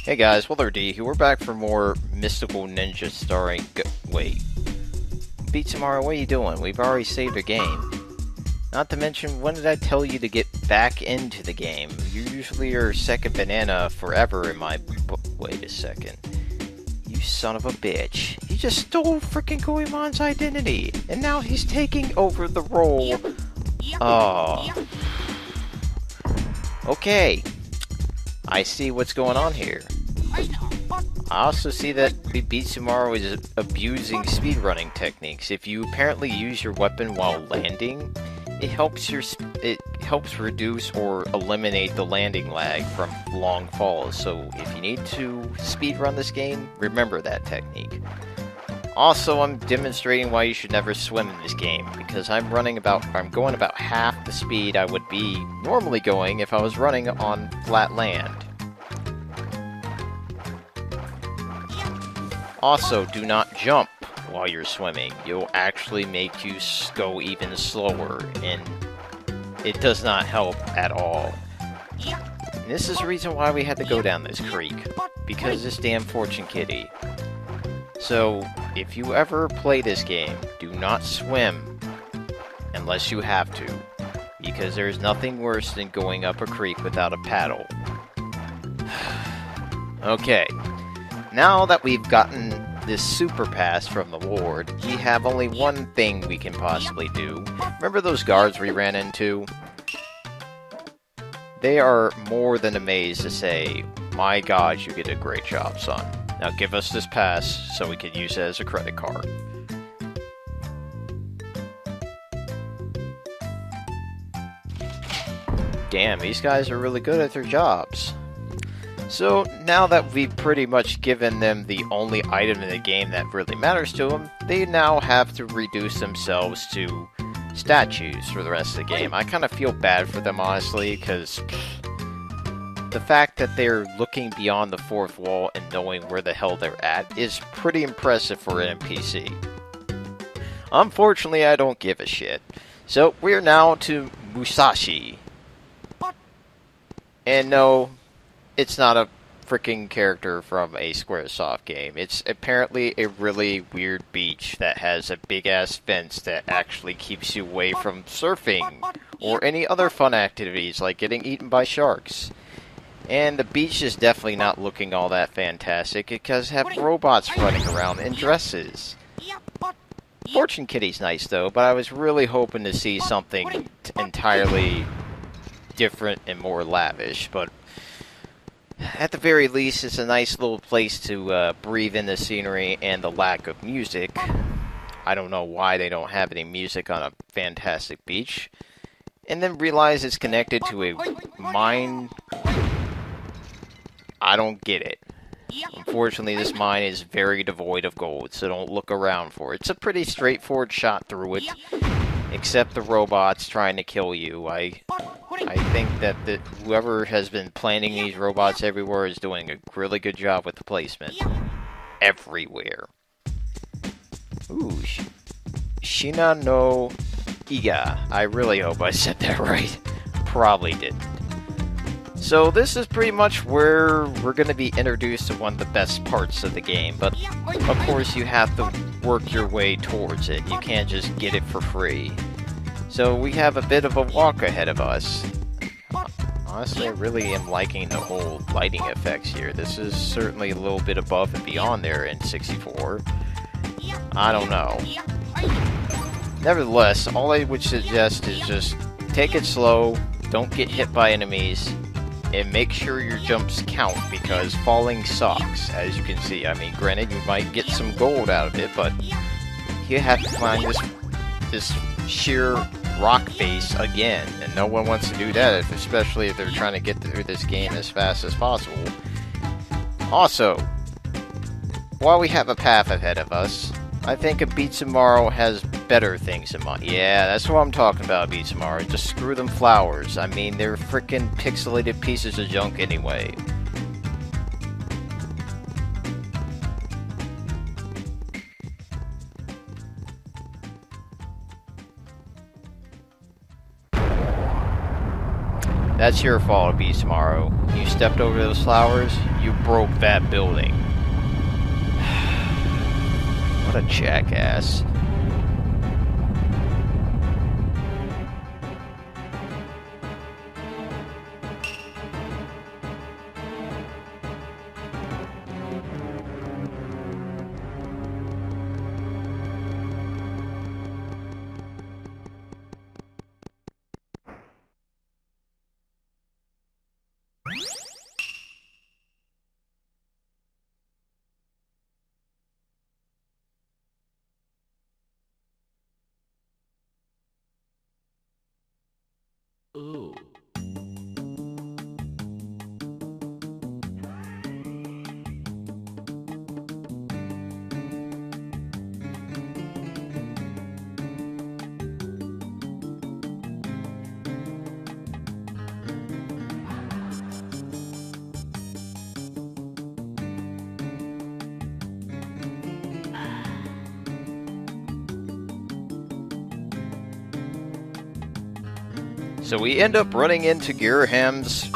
Hey guys, Waddler-D here. We're back for more Mystical Ninja starring... Wait. Beat Tomorrow, what are you doing? We've already saved a game. Not to mention, when did I tell you to get back into the game? You usually are second banana forever in my... Wait a second. You son of a bitch. He just stole freaking Goemon's identity, and now he's taking over the role. Oh. Okay. I see what's going on here. I also see that Beat Tomorrow is abusing speedrunning techniques. If you apparently use your weapon while landing, it helps reduce or eliminate the landing lag from long falls. So if you need to speedrun this game, remember that technique. Also, I'm demonstrating why you should never swim in this game, because I'm going about half the speed I would be normally going if I was running on flat land. Also, do not jump while you're swimming. You'll actually make you go even slower, and it does not help at all. And this is the reason why we had to go down this creek, because this damn fortune kitty. So, if you ever play this game, do not swim unless you have to, because there's nothing worse than going up a creek without a paddle. Okay, now that we've gotten this super pass from the Lord, we have only one thing we can possibly do. Remember those guards we ran into? They are more than amazed to say, "My God, you did a great job, son. Now give us this pass so we can use it as a credit card." Damn, these guys are really good at their jobs. So, now that we've pretty much given them the only item in the game that really matters to them, they now have to reduce themselves to statues for the rest of the game. I kind of feel bad for them, honestly, because the fact that they're looking beyond the fourth wall and knowing where the hell they're at is pretty impressive for an NPC. Unfortunately, I don't give a shit. So, we're now to Musashi. And no, it's not a freaking character from a Squaresoft game. It's apparently a really weird beach that has a big-ass fence that actually keeps you away from surfing or any other fun activities like getting eaten by sharks. And the beach is definitely not looking all that fantastic because have robots running around in dresses. Fortune Kitty's nice though, but I was really hoping to see something entirely different and more lavish, but at the very least, it's a nice little place to breathe in the scenery and the lack of music. I don't know why they don't have any music on a fantastic beach. And then realize it's connected to a mine. I don't get it. Unfortunately, this mine is very devoid of gold, so don't look around for it. It's a pretty straightforward shot through it, except the robots trying to kill you. I think that whoever has been planning these robots everywhere is doing a really good job with the placement. Everywhere. Ooh, Shina no Iga. I really hope I said that right. Probably didn't. So this is pretty much where we're going to be introduced to one of the best parts of the game, but of course you have to work your way towards it. You can't just get it for free. So we have a bit of a walk ahead of us. Honestly, I really am liking the whole lighting effects here. This is certainly a little bit above and beyond there in 64. I don't know. Nevertheless, all I would suggest is just take it slow, don't get hit by enemies, and make sure your jumps count, because falling sucks, as you can see. I mean, granted, you might get some gold out of it, but you have to climb this sheer rock face again, and no one wants to do that, especially if they're trying to get through this game as fast as possible. Also, while we have a path ahead of us, I think a Beat Tomorrow has better things in mind. Yeah, that's what I'm talking about, Beat Tomorrow. Just screw them flowers. I mean, they're freaking pixelated pieces of junk anyway. That's your fault, Beastmaru. You stepped over those flowers, you broke that building. What a jackass. Ooh. So we end up running into Giraham's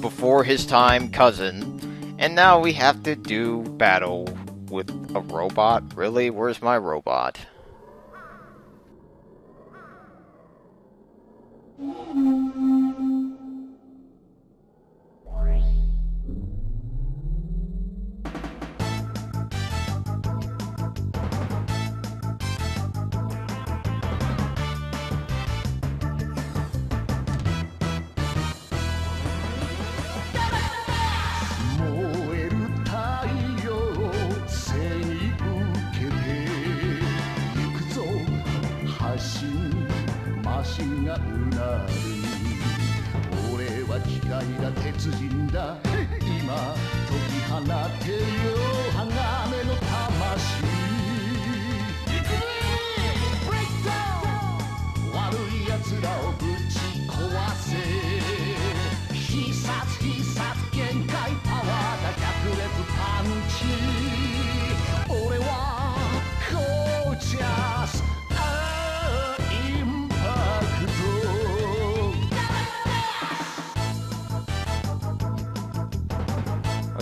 before his time cousin, and now we have to do battle with a robot. Really? Where's my robot?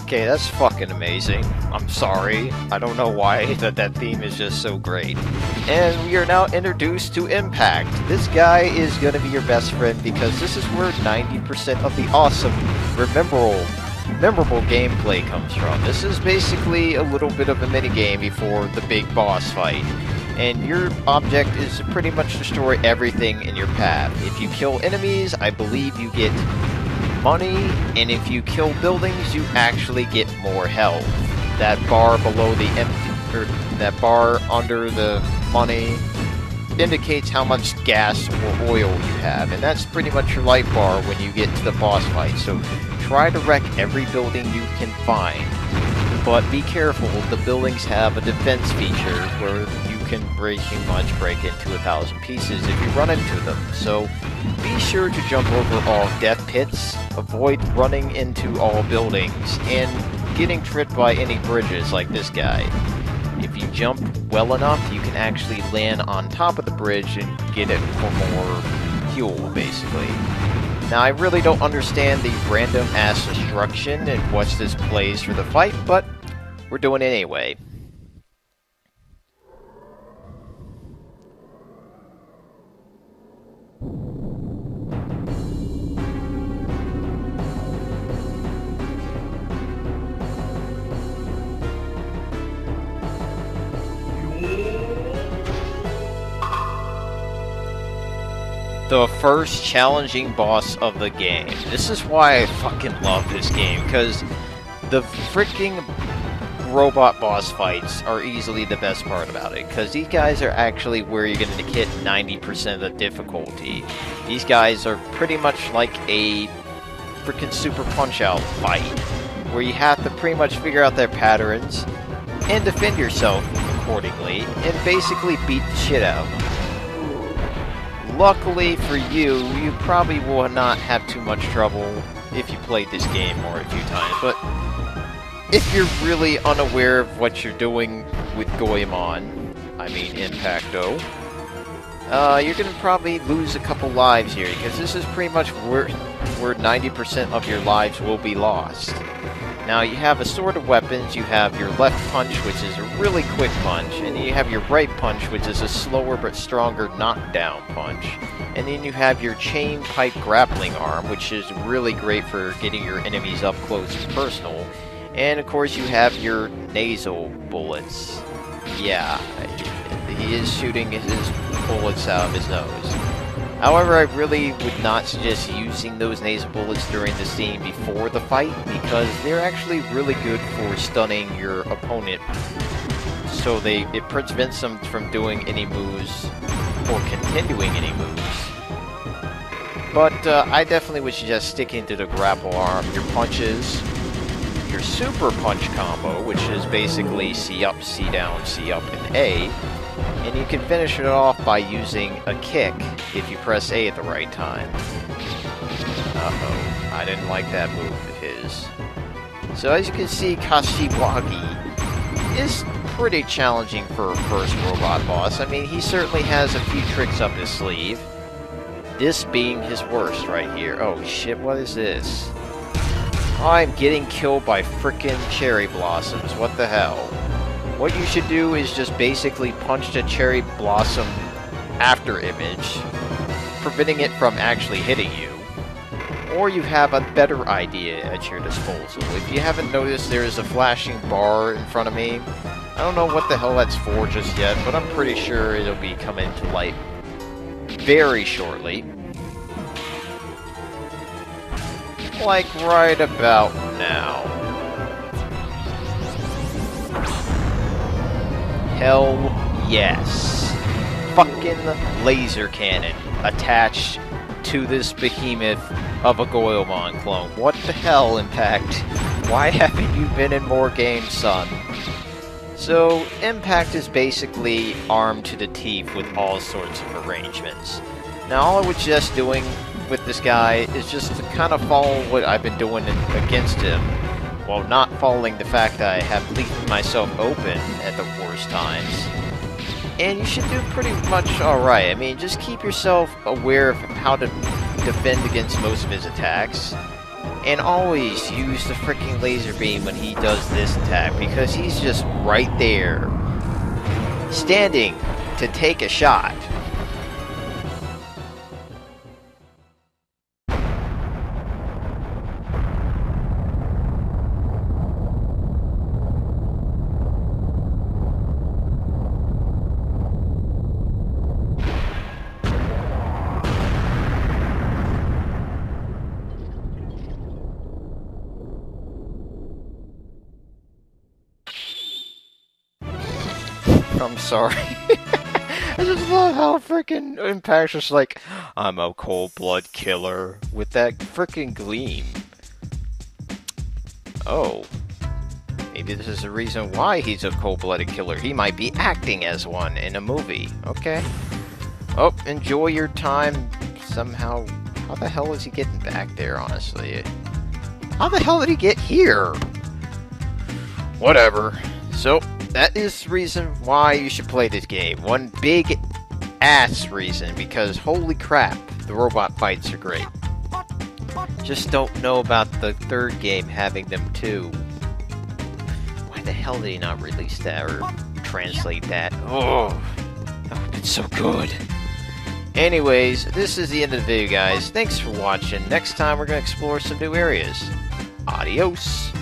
Okay, that's fucking amazing. I'm sorry. I don't know why that theme is just so great. And we are now introduced to Impact. This guy is going to be your best friend because this is where 90% of the awesome, memorable gameplay comes from. This is basically a little bit of a minigame before the big boss fight. And your object is to pretty much destroy everything in your path. If you kill enemies, I believe you get money, and if you kill buildings, you actually get more health. That bar below the empty, or that bar under the money indicates how much gas or oil you have, and that's pretty much your life bar when you get to the boss fight. So try to wreck every building you can find, but be careful. The buildings have a defense feature where you can pretty much break into 1,000 pieces if you run into them. So be sure to jump over all death pits, avoid running into all buildings, and getting tripped by any bridges like this guy. If you jump well enough, you can actually land on top of the bridge and get it for more fuel, basically. Now, I really don't understand the random-ass destruction and what's this plays for the fight, but we're doing it anyway. The first challenging boss of the game. This is why I fucking love this game, because the freaking robot boss fights are easily the best part about it, because these guys are actually where you're going to hit 90% of the difficulty. These guys are pretty much like a freaking Super Punch-Out fight, where you have to pretty much figure out their patterns and defend yourself accordingly, and basically beat the shit out of them. Luckily for you, you probably will not have too much trouble if you played this game more a few times, but if you're really unaware of what you're doing with Goemon, I mean Impacto, you're gonna probably lose a couple lives here, because this is pretty much where where 90% of your lives will be lost. Now, you have assorted weapons. You have your left punch, which is a really quick punch, and then you have your right punch, which is a slower but stronger knockdown punch. And then you have your chain pipe grappling arm, which is really great for getting your enemies up close and personal. And of course, you have your nasal bullets. Yeah, he is shooting his bullets out of his nose. However, I really would not suggest using those nasal bullets during the scene before the fight, because they're actually really good for stunning your opponent. So it prevents them from doing any moves or continuing any moves. But I definitely would suggest sticking to the grapple arm, your punches, your super punch combo, which is basically C up, C down, C up, and A. And you can finish it off by using a kick if you press A at the right time. Uh-oh, I didn't like that move of his. So as you can see, Kashiwagi is pretty challenging for a first robot boss. I mean, he certainly has a few tricks up his sleeve. This being his worst right here. Oh shit, what is this? I'm getting killed by frickin' cherry blossoms. What the hell? What you should do is just basically punch the cherry blossom after image, preventing it from actually hitting you. Or you have a better idea at your disposal. If you haven't noticed, there is a flashing bar in front of me. I don't know what the hell that's for just yet, but I'm pretty sure it'll be coming to light very shortly. Like right about now. Hell yes. Fucking laser cannon attached to this behemoth of a Goemon clone. What the hell, Impact? Why haven't you been in more games, son? So, Impact is basically armed to the teeth with all sorts of arrangements. Now, all I would suggest doing with this guy is just to kind of follow what I've been doing against him, while not following the fact that I have leaving myself open at the worst times. And you should do pretty much alright. I mean, just keep yourself aware of how to defend against most of his attacks. And always use the freaking laser beam when he does this attack, because he's just right there, standing to take a shot. I'm sorry. I just love how freaking Impact's just like, I'm a cold-blood killer with that freaking gleam. Oh. Maybe this is the reason why he's a cold-blooded killer. He might be acting as one in a movie. Okay. Oh, enjoy your time. Somehow, how the hell is he getting back there, honestly? How the hell did he get here? Whatever. So, that is the reason why you should play this game. One big ass reason, because holy crap, the robot fights are great. Just don't know about the third game having them too. Why the hell did he not release that or translate that? Oh, that would have been so good. Anyways, this is the end of the video, guys. Thanks for watching. Next time we're going to explore some new areas. Adios.